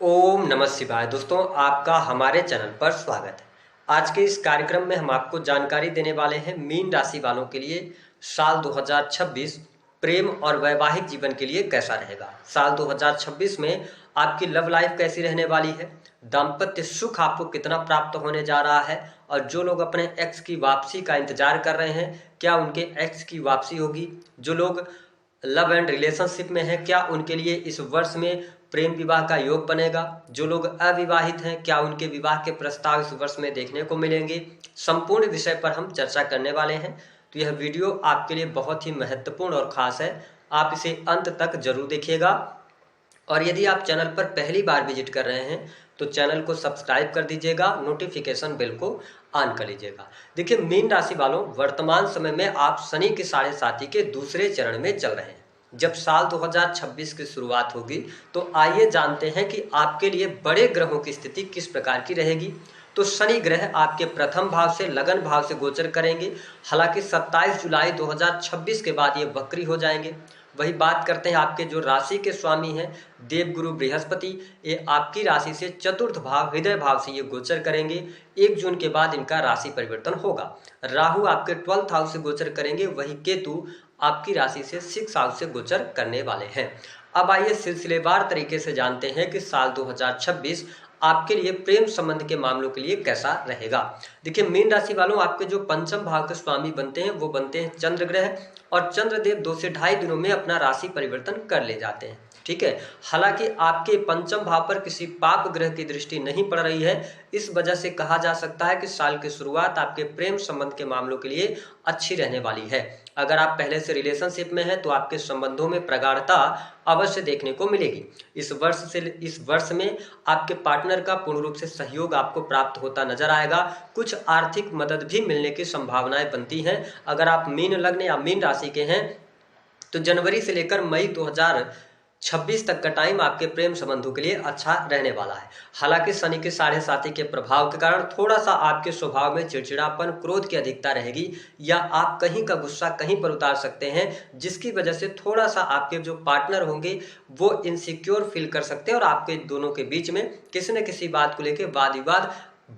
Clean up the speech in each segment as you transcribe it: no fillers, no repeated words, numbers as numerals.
ओम नमः शिवाय। दोस्तों, आपका हमारे चैनल पर स्वागत है। आज के इस कार्यक्रम में हम आपको जानकारी देने वाले हैं मीन राशि वालों के लिए साल 2026 प्रेम और वैवाहिक जीवन के लिए कैसा रहेगा। साल 2026 में आपकी लव लाइफ कैसी रहने वाली है, दाम्पत्य सुख आपको कितना प्राप्त होने जा रहा है, और जो लोग अपने एक्स की वापसी का इंतजार कर रहे हैं, क्या उनके एक्स की वापसी होगी। जो लोग लव एंड रिलेशनशिप में हैं, क्या उनके लिए इस वर्ष में प्रेम विवाह का योग बनेगा। जो लोग अविवाहित हैं, क्या उनके विवाह के प्रस्ताव इस वर्ष में देखने को मिलेंगे। संपूर्ण विषय पर हम चर्चा करने वाले हैं, तो यह वीडियो आपके लिए बहुत ही महत्वपूर्ण और खास है। आप इसे अंत तक जरूर देखिएगा, और यदि आप चैनल पर पहली बार विजिट कर रहे हैं तो चैनल को सब्सक्राइब कर दीजिएगा, नोटिफिकेशन बेल को ऑन कर लीजिएगा। देखिए, मीन राशि वालों, वर्तमान समय में आप शनि के साढ़े साथी के दूसरे चरण में चल रहे हैं। जब साल 2026 की शुरुआत होगी तो आइए जानते हैं कि आपके लिए बड़े ग्रहों की स्थिति किस प्रकार की रहेगी। तो शनि ग्रह आपके प्रथम भाव से लगन भाव से गोचर करेंगे। हालांकि 27 जुलाई 2026 के बाद ये वक्री हो जाएंगे। वही बात करते हैं आपके जो राशि के स्वामी हैं देवगुरु बृहस्पति, ये आपकी राशि से चतुर्थ भाव हृदय भाव से ये गोचर करेंगे। 1 जून के बाद इनका राशि परिवर्तन होगा। राहु आपके 12th हाउस से गोचर करेंगे, वही केतु आपकी राशि से 6th हाउस से गोचर करने वाले हैं। अब आइए सिलसिलेवार तरीके से जानते हैं कि साल 2026 आपके लिए प्रेम संबंध के मामलों के लिए कैसा रहेगा। देखिए, मीन राशि वालों, आपके जो पंचम भाव के स्वामी बनते हैं वो बनते हैं चंद्र ग्रह, और चंद्रदेव 2 से ढाई दिनों में अपना राशि परिवर्तन कर ले जाते हैं। ठीक है, हालांकि आपके पंचम भाव पर किसी पाप ग्रह की दृष्टि नहीं पड़ रही है। इस वजह से कहा जा सकता है कि साल की शुरुआत आपके प्रेम संबंध के मामलों के लिए अच्छी रहने वाली है। अगर आप पहले से रिलेशनशिप में हैं तो आपके संबंधों में प्रगाढ़ता अवश्य देखने को मिलेगी। इस वर्ष में आपके पार्टनर का पूर्ण रूप से सहयोग आपको प्राप्त होता नजर आएगा। कुछ आर्थिक मदद भी मिलने की संभावनाएं बनती हैं। अगर आप मीन लग्न या मीन राशि के हैं तो जनवरी से लेकर मई 2026 तक का टाइम आपके प्रेम संबंधों के लिए अच्छा रहने वाला है। हालांकि शनि के साढ़े साथी के प्रभाव के कारण थोड़ा सा आपके स्वभाव में चिड़चिड़ापन, क्रोध की अधिकता रहेगी, या आप कहीं का गुस्सा कहीं पर उतार सकते हैं, जिसकी वजह से थोड़ा सा आपके जो पार्टनर होंगे वो इनसिक्योर फील कर सकते हैं, और आपके दोनों के बीच में किसी न किसी बात को लेकर वाद विवाद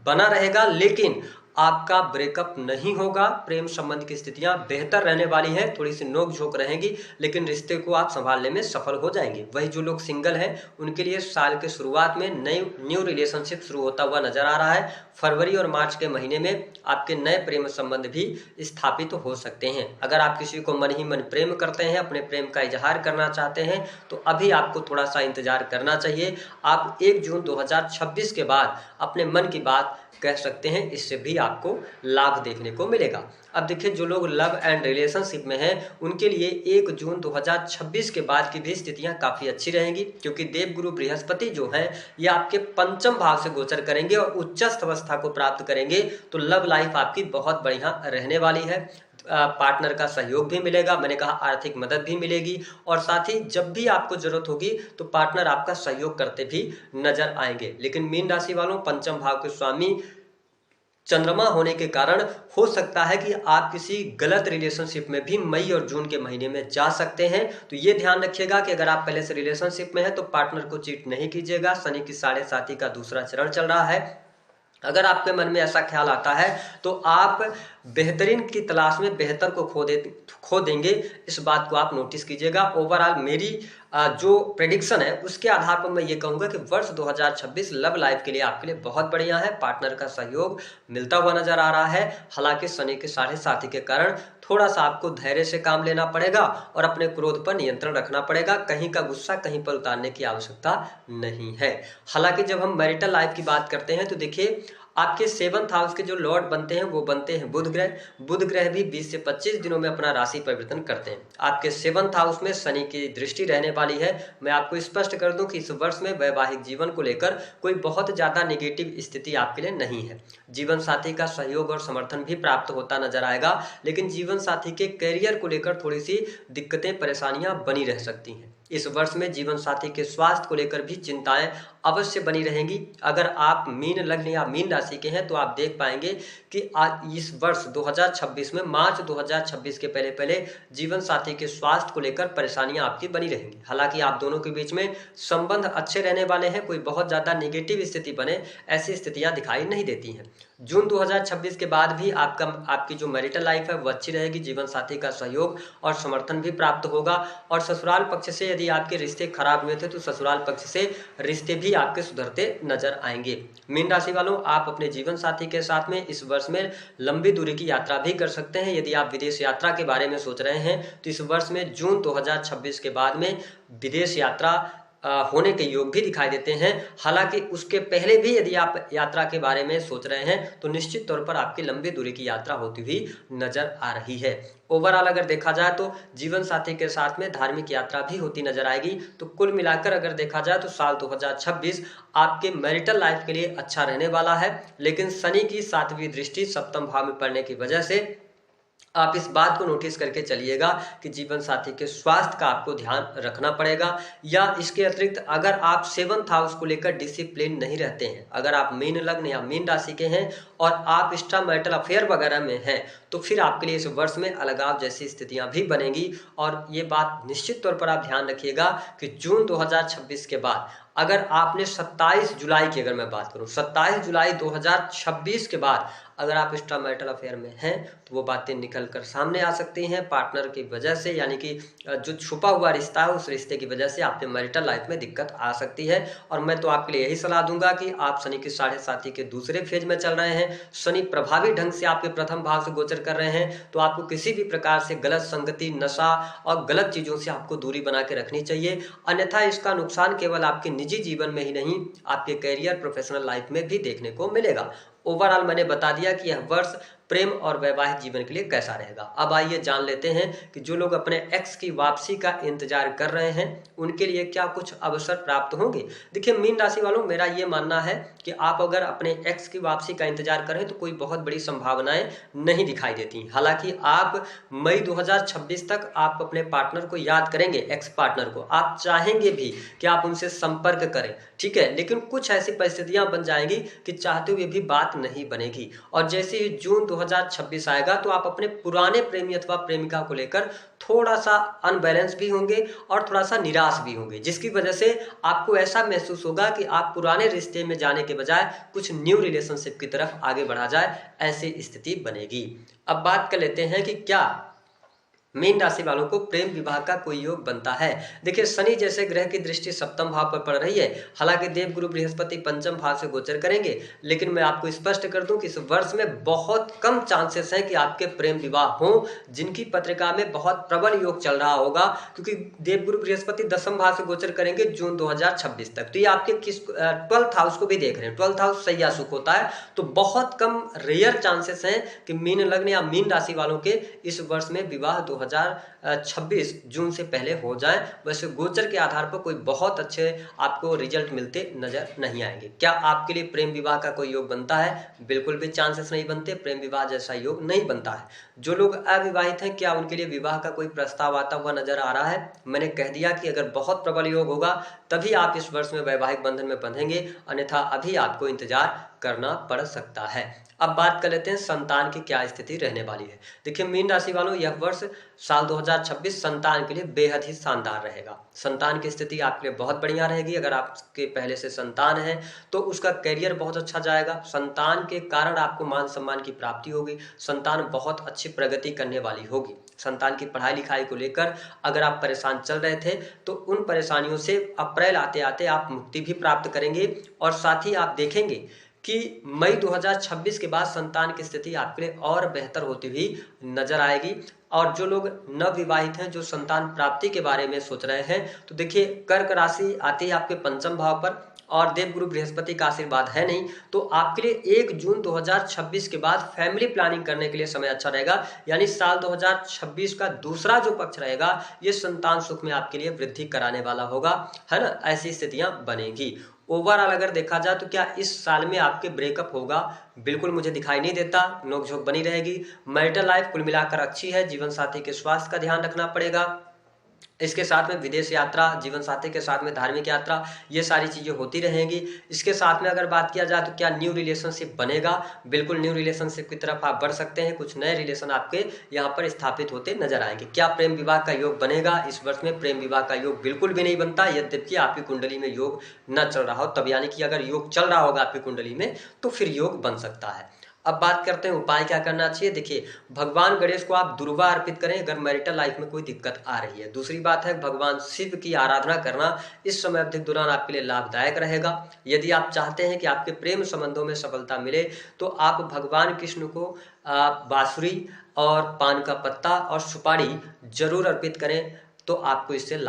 बना रहेगा। लेकिन आपका ब्रेकअप नहीं होगा। प्रेम संबंध की स्थितियां बेहतर रहने वाली हैं, थोड़ी सी नोक झोंक रहेंगी, लेकिन रिश्ते को आप संभालने में सफल हो जाएंगे। वही जो लोग सिंगल हैं उनके लिए साल के शुरुआत में न्यू रिलेशनशिप शुरू होता हुआ नजर आ रहा है। फरवरी और मार्च के महीने में आपके नए प्रेम संबंध भी स्थापित हो सकते हैं। अगर आप किसी को मन ही मन प्रेम करते हैं, अपने प्रेम का इजहार करना चाहते हैं, तो अभी आपको थोड़ा सा इंतजार करना चाहिए। आप 1 जून 2026 के बाद अपने मन की बात कह सकते हैं, इससे भी आपको लाभ देखने को मिलेगा। अब देखिए, जो लोग लव एंड रिलेशनशिप में हैं उनके लिए 1 जून 2026 के बाद की भी स्थितियां काफी अच्छी रहेंगी, क्योंकि देवगुरु बृहस्पति जो हैं ये आपके पंचम भाव से गोचर करेंगे और उच्चस्थ अवस्था को प्राप्त करेंगे। तो लव लाइफ आपकी बहुत बढ़िया रहने वाली है। पार्टनर का सहयोग भी मिलेगा, मैंने कहा आर्थिक मदद भी मिलेगी, और साथ ही जब भी आपको जरूरत होगी तो पार्टनर आपका सहयोग करते भी नजर आएंगे। लेकिन मीन राशि वालों, पंचम भाव के स्वामी चंद्रमा होने के कारण हो सकता है कि आप किसी गलत रिलेशनशिप में भी मई और जून के महीने में जा सकते हैं। तो ये ध्यान रखिएगा कि अगर आप पहले से रिलेशनशिप में हैं तो पार्टनर को चीट नहीं कीजिएगा। शनि की साढ़े साथी का दूसरा चरण चल रहा है। अगर आपके मन में ऐसा ख्याल आता है तो आप बेहतरीन की तलाश में बेहतर को खो देंगे, इस बात को आप नोटिस कीजिएगा। ओवरऑल मेरी जो प्रेडिक्शन है उसके आधार पर मैं ये कहूँगा कि वर्ष 2026 लव लाइफ के लिए आपके लिए बहुत बढ़िया है। पार्टनर का सहयोग मिलता हुआ नजर आ रहा है। हालांकि शनि के साढ़े साथी के कारण थोड़ा सा आपको धैर्य से काम लेना पड़ेगा और अपने क्रोध पर नियंत्रण रखना पड़ेगा। कहीं का गुस्सा कहीं पर उतारने की आवश्यकता नहीं है। हालांकि जब हम मैरिटल लाइफ की बात करते हैं तो देखिए, आपके 7th हाउस के जो लॉर्ड बनते हैं वो बनते हैं बुध ग्रह। बुध ग्रह भी 20 से 25 दिनों में अपना राशि परिवर्तन करते हैं। आपके 7th हाउस में शनि की दृष्टि रहने वाली है। मैं आपको स्पष्ट कर दूं कि इस वर्ष में वैवाहिक जीवन को लेकर कोई बहुत ज्यादा नेगेटिव स्थिति आपके लिए नहीं है। जीवन साथी का सहयोग और समर्थन भी प्राप्त होता नजर आएगा, लेकिन जीवन साथी के करियर को लेकर थोड़ी सी दिक्कतें परेशानियां बनी रह सकती हैं। इस वर्ष में जीवन साथी के स्वास्थ्य को लेकर भी चिंताएं अवश्य बनी रहेंगी। अगर आप मीन लग्न या मीन राशि के हैं तो आप देख पाएंगे कि आज इस वर्ष 2026 में मार्च 2026 के पहले पहले जीवन साथी के स्वास्थ्य को लेकर परेशानियां आपकी बनी रहेंगी। हालांकि आप दोनों के बीच में संबंध अच्छे रहने वाले हैं, कोई बहुत ज्यादा नेगेटिव स्थिति बने ऐसी स्थितियां दिखाई नहीं देती हैं। जून 2026 के बाद भी आपकी जो मैरिटल लाइफ है वो अच्छी रहेगी। जीवन साथी का सहयोग और समर्थन भी प्राप्त होगा और ससुराल पक्ष से यदि आपके रिश्ते खराब हुए थे तो ससुराल पक्ष से रिश्ते भी आपके सुधरते नजर आएंगे। मीन राशि वालों, आप अपने जीवन साथी के साथ में इस वर्ष में लंबी दूरी की यात्रा भी कर सकते हैं। यदि आप विदेश यात्रा के बारे में सोच रहे हैं तो इस वर्ष में जून 2026 के बाद में विदेश यात्रा होने के योग भी दिखाई देते हैं। हालांकि उसके पहले भी यदि आप यात्रा के बारे में सोच रहे हैं तो निश्चित तौर पर आपकी लंबी दूरी की यात्रा होती हुई नजर आ रही है। ओवरऑल अगर देखा जाए तो जीवन साथी के साथ में धार्मिक यात्रा भी होती नजर आएगी। तो कुल मिलाकर अगर देखा जाए तो साल 2026 आपके मैरिटल लाइफ के लिए अच्छा रहने वाला है। लेकिन शनि की 7वीं दृष्टि सप्तम भाव में पड़ने की वजह से आप इस बात को नोटिस करके चलिएगा कि जीवन साथी के स्वास्थ्य का आपको ध्यान रखना पड़ेगा। या इसके अतिरिक्त अगर आप 7th हाउस को लेकर डिसिप्लिन नहीं रहते हैं, अगर आप मीन लग्न या मीन राशि के हैं और आप एक्स्ट्रा मैरिटल अफेयर वगैरह में हैं तो फिर आपके लिए इस वर्ष में अलगाव जैसी स्थितियां भी बनेंगी। और ये बात निश्चित तौर पर आप ध्यान रखिएगा कि जून 2026 के बाद अगर आपने 27 जुलाई की अगर मैं बात करूं, 27 जुलाई 2026 के बाद अगर आप एक्स्ट्रा मैरिटल अफेयर में हैं तो वो बातें निकल कर सामने आ सकती हैं पार्टनर की वजह से, यानी कि जो छुपा हुआ रिश्ता है उस रिश्ते की वजह से आपके मैरिटल लाइफ में दिक्कत आ सकती है। और मैं तो आपके लिए यही सलाह दूंगा कि आप शनि की 7.5 के दूसरे फेज में चल रहे हैं, शनि प्रभावी ढंग से आपके प्रथम भाव से गोचर कर रहे हैं, तो आपको किसी भी प्रकार से गलत संगति, नशा और गलत चीजों से आपको दूरी बना के रखनी चाहिए। अन्यथा इसका नुकसान केवल आपके निजी जीवन में ही नहीं, आपके करियर, प्रोफेशनल लाइफ में भी देखने को मिलेगा। ओवरऑल मैंने बता दिया कि यह वर्ष प्रेम और वैवाहिक जीवन के लिए कैसा रहेगा। अब आइए जान लेते हैं कि जो लोग अपने एक्स की वापसी का इंतजार कर रहे हैं उनके लिए क्या कुछ अवसर प्राप्त होंगे। देखिए मीन राशि वालों, मेरा ये मानना है कि आप अगर अपने एक्स की वापसी का इंतजार करें तो कोई बहुत बड़ी संभावनाएं नहीं दिखाई देती। हालांकि आप मई 2026 तक आप अपने पार्टनर को याद करेंगे, एक्स पार्टनर को आप चाहेंगे भी कि आप उनसे संपर्क करें, ठीक है, लेकिन कुछ ऐसी परिस्थितियां बन जाएंगी कि चाहते हुए भी बात नहीं बनेगी। और जैसे ही जून 2026 आएगा तो आप अपने पुराने प्रेमी अथवा प्रेमिका को लेकर थोड़ा सा अनबैलेंस भी होंगे और थोड़ा सा निराश भी होंगे, जिसकी वजह से आपको ऐसा महसूस होगा कि आप पुराने रिश्ते में जाने के बजाय कुछ न्यू रिलेशनशिप की तरफ आगे बढ़ा जाए, ऐसी स्थिति बनेगी। अब बात कर लेते हैं कि क्या मीन राशि वालों को प्रेम विवाह का कोई योग बनता है। देखिए शनि जैसे ग्रह की दृष्टि सप्तम भाव पर पड़ रही है। हालांकि देव गुरु बृहस्पति पंचम भाव से गोचर करेंगे, लेकिन मैं आपको स्पष्ट कर दूं कि इस वर्ष में बहुत कम चांसेस हैं कि आपके प्रेम विवाह हों जिनकी पत्रिका में बहुत प्रबल योग चल रहा होगा, क्योंकि देव गुरु बृहस्पति 10th भाव से गोचर करेंगे जून 2026 तक। तो ये आपके 12th हाउस को भी देख रहे हैं, 12th हाउस सैया सुख होता है, तो बहुत कम रेयर चांसेस हैं कि मीन लग्न या मीन राशि वालों के इस वर्ष में विवाह 2026 जून से पहले हो जाए। वैसे गोचर के आधार पर कोई बहुत अच्छे आपको रिजल्ट मिलते नजर नहीं आएंगे। क्या आपके लिए प्रेम विवाह का कोई योग बनता है? बिल्कुल भी चांसेस नहीं बनते, प्रेम विवाह जैसा योग नहीं बनता है। जो लोग अविवाहित हैं, क्या उनके लिए विवाह का कोई प्रस्ताव आता हुआ नजर आ रहा है? मैंने कह दिया कि अगर बहुत प्रबल योग होगा तभी आप इस वर्ष में वैवाहिक बंधन में बंधेंगे, अन्यथा अभी आपको इंतजार करना पड़ सकता है। अब बात कर लेते हैं संतान की क्या स्थिति रहने वाली है। देखिए मीन राशि वालों, यह वर्ष साल 2026 संतान के लिए बेहद ही शानदार रहेगा। संतान की स्थिति आपके लिए बहुत बढ़िया रहेगी। अगर आपके पहले से संतान है तो उसका करियर बहुत अच्छा जाएगा। संतान के कारण आपको मान सम्मान की प्राप्ति होगी। संतान बहुत अच्छी प्रगति करने वाली होगी। संतान की पढ़ाई लिखाई को लेकर अगर आप परेशान चल रहे थे तो उन परेशानियों से अप्रैल आते आते आप मुक्ति भी प्राप्त करेंगे। और साथ ही आप देखेंगे कि मई 2026 के बाद संतान की स्थिति आपके लिए और बेहतर होती हुई नजर आएगी। और जो लोग नवविवाहित हैं, जो संतान प्राप्ति के बारे में सोच रहे हैं, तो देखिए कर्क राशि आती है आपके पंचम भाव पर और देवगुरु बृहस्पति का आशीर्वाद है नहीं, तो आपके लिए 1 जून 2026 के बाद फैमिली प्लानिंग करने के लिए समय अच्छा रहेगा। यानी साल 2026 का दूसरा जो पक्ष रहेगा ये संतान सुख में आपके लिए वृद्धि कराने वाला होगा, है ना। ऐसी स्थितियां बनेगी। ओवरऑल अगर देखा जाए तो क्या इस साल में आपके ब्रेकअप होगा? बिल्कुल मुझे दिखाई नहीं देता, नोकझोंक बनी रहेगी। मैरिटल लाइफ कुल मिलाकर अच्छी है। जीवन साथी के स्वास्थ्य का ध्यान रखना पड़ेगा। इसके साथ में विदेश यात्रा, जीवन साथी के साथ में धार्मिक यात्रा, ये सारी चीज़ें होती रहेंगी। इसके साथ में अगर बात किया जाए तो क्या न्यू रिलेशनशिप बनेगा? बिल्कुल न्यू रिलेशनशिप की तरफ आप बढ़ सकते हैं। कुछ नए रिलेशन आपके यहाँ पर स्थापित होते नजर आएंगे। क्या प्रेम विवाह का योग बनेगा? इस वर्ष में प्रेम विवाह का योग बिल्कुल भी नहीं बनता, यद्यपि आपकी कुंडली में योग न चल रहा हो तब, यानी कि अगर योग चल रहा होगा आपकी कुंडली में तो फिर योग बन सकता है। अब बात करते हैं उपाय क्या करना चाहिए। देखिए, भगवान गणेश को आप दुर्वा अर्पित करें अगर मैरिटल लाइफ में कोई दिक्कत आ रही है। दूसरी बात है, भगवान शिव की आराधना करना इस समय अवधि के दौरान आपके लिए लाभदायक रहेगा। यदि आप चाहते हैं कि आपके प्रेम संबंधों में सफलता मिले तो आप भगवान कृष्ण को बांसुरी और पान का पत्ता और सुपारी जरूर अर्पित करें, तो आपको इससे लाभ